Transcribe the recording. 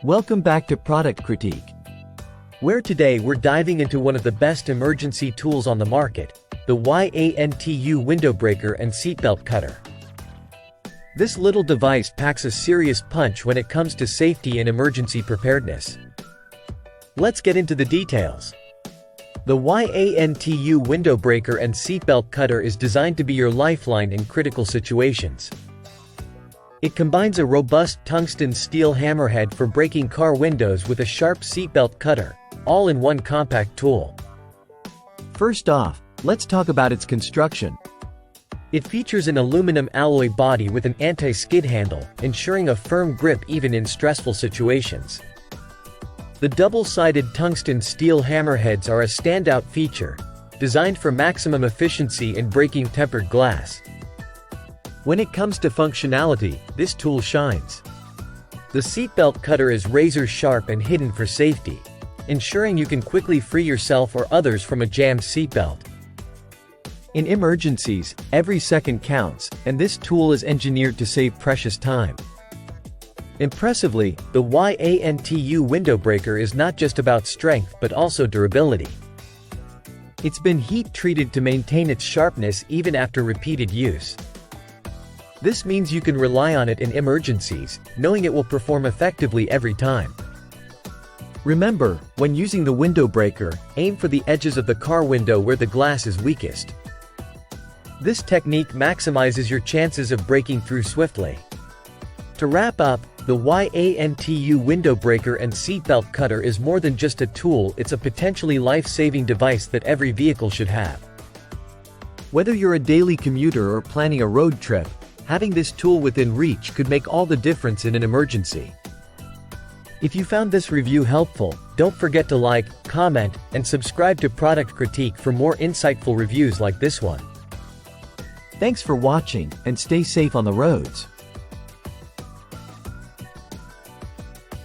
Welcome back to Product Critique, where today we're diving into one of the best emergency tools on the market, the Yantu window breaker and seatbelt cutter. This little device packs a serious punch when it comes to safety and emergency preparedness. Let's get into the details. The Yantu window breaker and seatbelt cutter is designed to be your lifeline in critical situations. It combines a robust tungsten steel hammerhead for breaking car windows with a sharp seatbelt cutter, all in one compact tool. First off, let's talk about its construction. It features an aluminum alloy body with an anti-skid handle, ensuring a firm grip even in stressful situations. The double-sided tungsten steel hammerheads are a standout feature, designed for maximum efficiency in breaking tempered glass. When it comes to functionality, this tool shines. The seatbelt cutter is razor-sharp and hidden for safety, ensuring you can quickly free yourself or others from a jammed seatbelt. In emergencies, every second counts, and this tool is engineered to save precious time. Impressively, the Yantu window breaker is not just about strength but also durability. It's been heat-treated to maintain its sharpness even after repeated use. This means you can rely on it in emergencies, knowing it will perform effectively every time. Remember, when using the window breaker, aim for the edges of the car window where the glass is weakest. This technique maximizes your chances of breaking through swiftly. To wrap up, the Yantu window breaker and seatbelt cutter is more than just a tool, it's a potentially life-saving device that every vehicle should have. Whether you're a daily commuter or planning a road trip, having this tool within reach could make all the difference in an emergency. If you found this review helpful, don't forget to like, comment, and subscribe to Product Critique for more insightful reviews like this one. Thanks for watching, and stay safe on the roads.